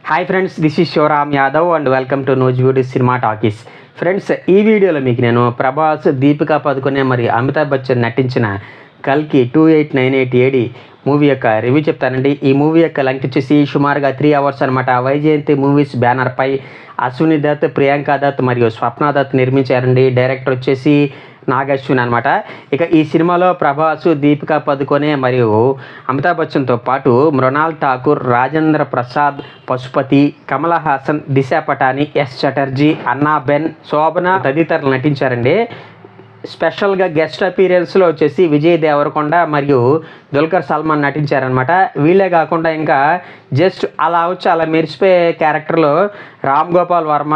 Hi friends, this is Shivaram Yadav and welcome to Nuzvid cinema talkies. Friends, ఈ వీడియోలో మీకు నేను ప్రభాస్, దీపికా పదుకొనే మరియు అమితాబ్ బచ్చన్ నటించిన కల్కి 2898 AD మూవీ యొక్క రివ్యూ చెప్తానండి. ఈ మూవీ యొక్క లెంగ్త్ వచ్చేసి సుమారుగా 3 hours అనమాట. వైజయంతి మూవీస్ బ్యానర్పై అశ్విని దత్, ప్రియాంక దత్ మరియు స్వప్న దత్ నిర్మించారండి. డైరెక్టర్ వచ్చేసి నాగ్ అశ్విన్ అనమాట. ఇక ఈ సినిమాలో ప్రభాస్, దీపికా పదుకొనే మరియు అమితాబ్ బచ్చన్తో పాటు మృణాల్ ఠాకూర్, రాజేంద్ర ప్రసాద్, పశుపతి, కమల్ హాసన్, దిశా పటాని, ఎస్ చటర్జీ, అన్నాబెన్, శోభన తదితరులు నటించారండి. స్పెషల్గా గెస్ట్ అపీరియన్స్లో వచ్చేసి విజయ్ దేవరకొండ మరియు దుల్కర్ సల్మాన్ నటించారనమాట. వీళ్ళే కాకుండా ఇంకా జస్ట్ అలా వచ్చి అలా మెరిసిపోయే క్యారెక్టర్లో రామ్ గోపాల్ వర్మ,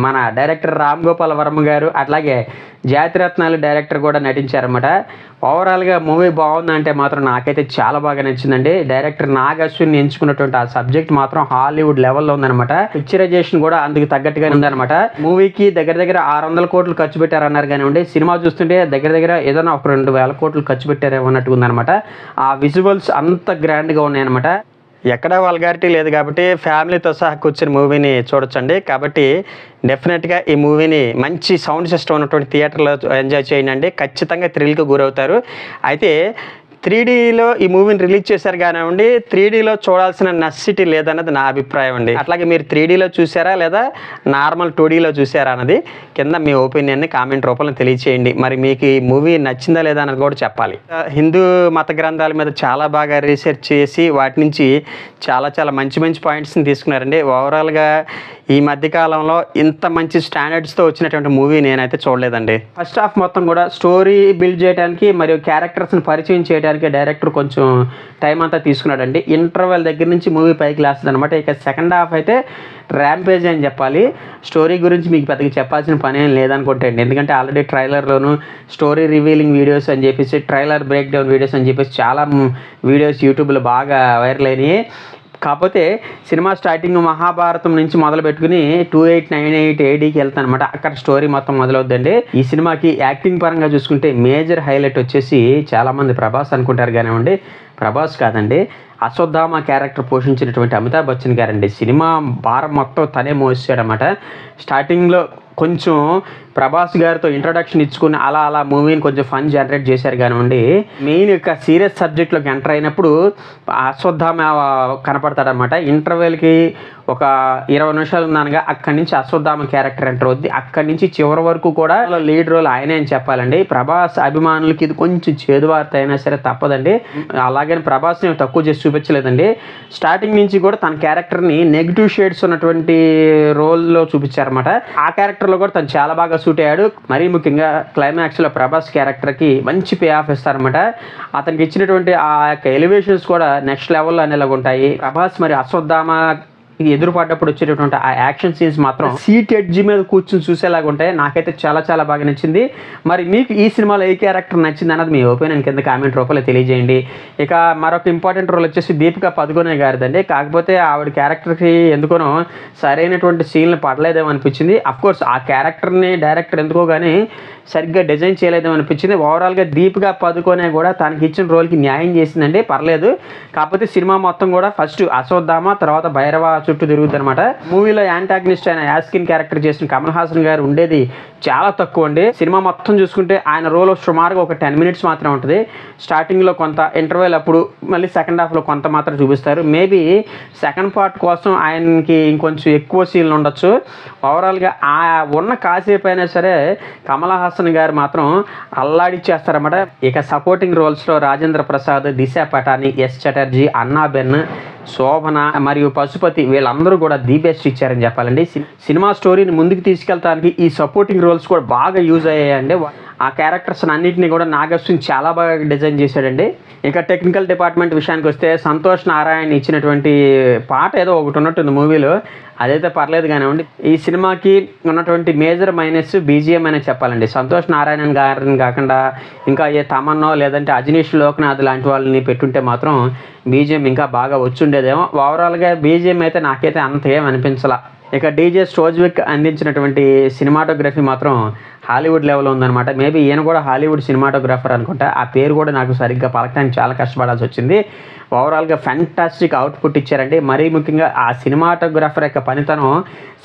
మన డైరెక్టర్ రామ్ గోపాల్ వర్మ గారు, అట్లాగే జాతిరత్నాలు డైరెక్టర్ కూడా నటించారన్నమాట. ఓవరాల్గా మూవీ బాగుందంటే మాత్రం నాకైతే చాలా బాగా నచ్చిందండి. డైరెక్టర్ నాగ్ అశ్విన్ ఎంచుకున్నటువంటి ఆ సబ్జెక్ట్ మాత్రం హాలీవుడ్ లెవెల్లో ఉందన్నమాట. పిక్చరైజేషన్ కూడా అందుకు తగ్గట్టుగా ఉందన్నమాట. మూవీకి దగ్గర 600 కోట్లు ఖర్చు పెట్టారన్నారు కానివ్వండి, సినిమా చూస్తుంటే దగ్గర ఏదైనా ఒక 2000 కోట్లు ఖర్చు పెట్టారేమన్నట్టుగా ఉందన్నమాట. ఆ విజువల్స్ అంత గ్రాండ్గా ఉన్నాయన్నమాట. ఎక్కడా వల్గారిటీ లేదు కాబట్టి ఫ్యామిలీతో సహా కూర్చొని మూవీని చూడొచ్చండి. కాబట్టి డెఫినెట్గా ఈ మూవీని మంచి సౌండ్ సిస్టమ్ ఉన్నటువంటి థియేటర్లో ఎంజాయ్ చేయండి. ఖచ్చితంగా థ్రిల్కి గురవుతారు. అయితే 3Dలో ఈ మూవీని రిలీజ్ చేశారు కానివ్వండి, 3Dలో చూడాల్సిన నెసెసిటీ లేదన్నది నా అభిప్రాయం అండి. అట్లాగే మీరు 3Dలో చూసారా లేదా నార్మల్ 2Dలో చూసారా అన్నది కింద మీ ఒపీనియన్ని కామెంట్ రూపంలో తెలియచేయండి. మరి మీకు ఈ మూవీ నచ్చిందా లేదా అన్నది కూడా చెప్పాలి. హిందూ మత గ్రంథాల మీద చాలా బాగా రీసెర్చ్ చేసి వాటి నుంచి చాలా మంచి పాయింట్స్ని తీసుకున్నారండి. ఓవరాల్గా ఈ మధ్యకాలంలో ఇంత మంచి స్టాండర్డ్స్తో వచ్చినటువంటి మూవీ నేనైతే చూడలేదండి. ఫస్ట్ హాఫ్ మొత్తం కూడా స్టోరీ బిల్డ్ చేయడానికి మరియు క్యారెక్టర్స్ని పరిచయం చేయడానికి డైరెక్టర్ కొంచెం టైం అంతా తీసుకున్నాడండి. ఇంటర్వెల్ దగ్గర నుంచి మూవీ పైకి లేస్తుంది అనమాట. ఇక సెకండ్ హాఫ్ అయితే ర్యాంపేజ్ అని చెప్పాలి. స్టోరీ గురించి మీకు పెద్దగా చెప్పాల్సిన పని ఏం లేదనుకుంటే అండి. ఎందుకంటే ఆల్రెడీ ట్రైలర్లోను స్టోరీ రివీలింగ్ వీడియోస్ అని చెప్పేసి, ట్రైలర్ బ్రేక్ డౌన్ వీడియోస్ అని చెప్పేసి చాలా వీడియోస్ యూట్యూబ్లో బాగా వైరల్ అయినాయి. కాకపోతే సినిమా స్టార్టింగ్ మహాభారతం నుంచి మొదలు పెట్టుకుని 2898 ADకి వెళ్తాను అనమాట. అక్కడ స్టోరీ మొత్తం మొదలవుద్దండి. ఈ సినిమాకి యాక్టింగ్ పరంగా చూసుకుంటే మేజర్ హైలైట్ వచ్చేసి చాలామంది ప్రభాస్ అనుకుంటారు కానివ్వండి, ప్రభాస్ కాదండి, అశ్వత్థామ క్యారెక్టర్ పోషించినటువంటి అమితాబ్ బచ్చన్ గారండి. సినిమా భారం మొత్తం తనే మోసాడనమాట. స్టార్టింగ్లో కొంచెం ప్రభాస్ గారితో ఇంట్రడక్షన్ ఇచ్చుకుని అలా మూవీని కొంచెం ఫన్ జనరేట్ చేశారు కానివ్వండి. మెయిన్ యొక్క సీరియస్ సబ్జెక్ట్లోకి ఎంటర్ అయినప్పుడు అశ్వత్థామ కనపడతాడనమాట. ఇంటర్వెల్కి ఒక 20 నిమిషాలు ఉన్నానుగా అక్కడి నుంచి అశ్వత్థామ క్యారెక్టర్ ఎంటర్ అవుద్ది. అక్కడి నుంచి చివరి వరకు కూడా లీడ్ రోల్ ఆయనే అని చెప్పాలండి. ప్రభాస్ అభిమానులకి ఇది కొంచెం చేదు వార్త అయినా సరే తప్పదండి. అలాగని ప్రభాస్ని తక్కువ చేసి చూపించలేదండి. స్టార్టింగ్ నుంచి కూడా తన క్యారెక్టర్ని నెగిటివ్ షేడ్స్ ఉన్నటువంటి రోల్లో చూపించారన్నమాట. ఆ క్యారెక్టర్లో కూడా తను చాలా బాగా సూట్ అయ్యాడు. మరీ ముఖ్యంగా క్లైమాక్స్లో ప్రభాస్ క్యారెక్టర్కి మంచి పే ఆఫ్ ఇస్తారనమాట. అతనికి ఇచ్చినటువంటి ఆ యొక్క ఎలివేషన్స్ కూడా నెక్స్ట్ లెవెల్లో అనేలాగా ఉంటాయి. ప్రభాస్ మరి అశ్వత్థామ ఎదురుపడ్డప్పుడు వచ్చేటటువంటి ఆ యాక్షన్ సీన్స్ మాత్రం సీట్ ఎడ్జి మీద కూర్చుని చూసేలాగా ఉంటాయి. నాకైతే చాలా బాగా నచ్చింది. మరి మీకు ఈ సినిమాలో ఏ క్యారెక్టర్ నచ్చింది అన్నది మీ ఒపీనియన్ కింద కామెంట్ రూపంలో తెలియజేయండి. ఇక మరొక ఇంపార్టెంట్ రోల్ వచ్చేసి దీపికా పదుకొనే గారిదండి. కాకపోతే ఆవిడ క్యారెక్టర్కి ఎందుకోనో సరైనటువంటి సీన్లు పడలేదేమో అనిపించింది. అఫ్కోర్స్ ఆ క్యారెక్టర్ని డైరెక్టర్ ఎందుకో కానీ సరిగ్గా డిజైన్ చేయలేదేమో అనిపించింది. ఓవరాల్గా దీపికా పదుకొనే కూడా తనకి ఇచ్చిన రోల్కి న్యాయం చేసిందండి, పర్లేదు. కాకపోతే సినిమా మొత్తం కూడా ఫస్ట్ అశ్వత్థామ, తర్వాత భైరవ చుట్టూ తిరుగుతుంది అనమాట. మూవీలో యాంటాగనిస్ట్ అయిన యాస్కిన్ క్యారెక్టర్ చేసిన కమల్ హాసన్ గారు ఉండేది చాలా తక్కువ అండి. సినిమా మొత్తం చూసుకుంటే ఆయన రోల్ సుమారుగా ఒక 10 minutes మాత్రం ఉంటుంది. స్టార్టింగ్లో కొంత, ఇంటర్వెల్ అప్పుడు, మళ్ళీ సెకండ్ హాఫ్లో కొంత మాత్రం చూపిస్తారు. మేబీ సెకండ్ పార్ట్ కోసం ఆయనకి ఇంకొంచెం ఎక్కువ సీన్లు ఉండొచ్చు. ఓవరాల్గా ఆ ఉన్న కాసేపు అయినా సరే కమల్ హాసన్ గారు మాత్రం అల్లాడిచ్చేస్తారన్నమాట. ఇక సపోర్టింగ్ రోల్స్లో రాజేంద్ర ప్రసాద్, దిశా పటాని, ఎస్ చటర్జీ, అన్నాబెన్, శోభన మరియు పశుపతి వీళ్ళందరూ కూడా ది బెస్ట్ ఇచ్చారని చెప్పాలండి. సినిమా స్టోరీని ముందుకు తీసుకెళ్తానికి ఈ సపోర్టింగ్ రోల్స్ కూడా బాగా యూజ్ అయ్యాయండి. ఆ క్యారెక్టర్స్ అన్నింటినీ కూడా నాగ్ అశ్విన్ చాలా బాగా డిజైన్ చేశాడండి. ఇక టెక్నికల్ డిపార్ట్మెంట్ విషయానికి వస్తే సంతోష్ నారాయణ ఇచ్చినటువంటి పాట ఏదో ఒకటి ఉన్నట్టుంది మూవీలో, అదైతే పర్లేదు కానివ్వండి. ఈ సినిమాకి ఉన్నటువంటి మేజర్ మైనస్ బీజిఎం అనే చెప్పాలండి. సంతోష్ నారాయణ గారిని కాకుండా ఇంకా ఏ తమన్నో లేదంటే అజనీష్ లోక్నాథ్ లాంటి వాళ్ళని పెట్టుంటే మాత్రం బీజిఎం ఇంకా బాగా వచ్చుండేదేమో. ఓవరాల్గా బీజిఎం అయితే నాకైతే అంత ఏం అనిపించాల. ఇక డీజే స్టోజ్విక్ అందించినటువంటి సినిమాటోగ్రఫీ మాత్రం హాలీవుడ్ లెవెల్ ఉందన్నమాట. మేబీ ఈయన కూడా హాలీవుడ్ సినిమాటోగ్రాఫర్ అనుకుంటా. ఆ పేరు కూడా నాకు సరిగ్గా పలకడానికి చాలా కష్టపడాల్సి వచ్చింది. ఓవరాల్గా ఫ్యాంటాస్టిక్ అవుట్పుట్ ఇచ్చారండి. మరీ ముఖ్యంగా ఆ సినిమాటోగ్రాఫర్ యొక్క పనితనం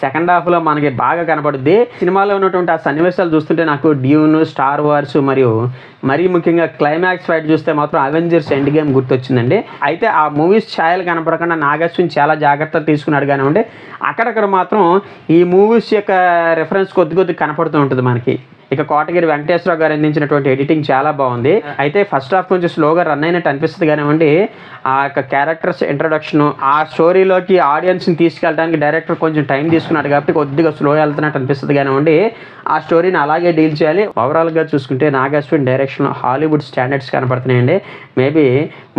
సెకండ్ హాఫ్లో మనకి బాగా కనపడుద్ది. సినిమాలో ఉన్నటువంటి ఆ సన్నివేశాలు చూస్తుంటే నాకు డ్యూన్, స్టార్ వార్స్ మరియు మరీ ముఖ్యంగా క్లైమాక్స్ ఫైట్ చూస్తే మాత్రం అవెంజర్స్ ఎండ్ గేమ్ గుర్తొచ్చిందండి. అయితే ఆ మూవీస్ ఛాయలు కనపడకుండా నాగార్జున చాలా జాగ్రత్తలు తీసుకున్నాడు కానివ్వండి, అక్కడక్కడ మాత్రం ఈ మూవీస్ యొక్క రెఫరెన్స్ కొద్ది కనపడుతూ ఉంటుంది మనకి. ఇక కోటగిరి వెంకటేశ్వరరావు గారు అందించినటువంటి ఎడిటింగ్ చాలా బాగుంది. అయితే ఫస్ట్ హాఫ్ కొంచెం స్లోగా రన్ అయినట్టు అనిపిస్తుంది కానివ్వండి, ఆ యొక్క క్యారెక్టర్స్ ఇంట్రొడక్షన్, ఆ స్టోరీలోకి ఆడియన్స్ని తీసుకెళ్ళడానికి డైరెక్టర్ కొంచెం టైం తీసుకున్నాడు కాబట్టి కొద్దిగా స్లో వెళ్తున్నట్టు అనిపిస్తుంది కానివ్వండి, ఆ స్టోరీని అలాగే డీల్ చేయాలి. ఓవరాల్గా చూసుకుంటే నాగార్జున డైరెక్షన్ హాలీవుడ్ స్టాండర్డ్స్ కనపడుతున్నాయండి. మేబీ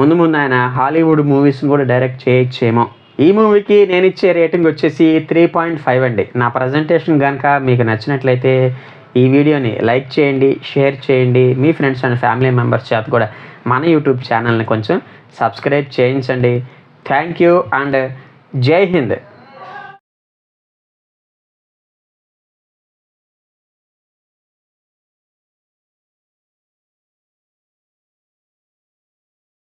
ముందు ఆయన హాలీవుడ్ మూవీస్ని కూడా డైరెక్ట్ చేయొచ్చేమో. ఈ మూవీకి నేను ఇచ్చే రేటింగ్ వచ్చేసి 3.5 అండి. నా ప్రజెంటేషన్ కనుక మీకు నచ్చినట్లయితే ఈ వీడియోని లైక్ చేయండి, షేర్ చేయండి. మీ ఫ్రెండ్స్ అండ్ ఫ్యామిలీ మెంబర్స్ చేత కూడా మన యూట్యూబ్ ఛానల్ని కొంచెం సబ్స్క్రైబ్ చేయించండి. థ్యాంక్ యూ అండ్ జై హింద్.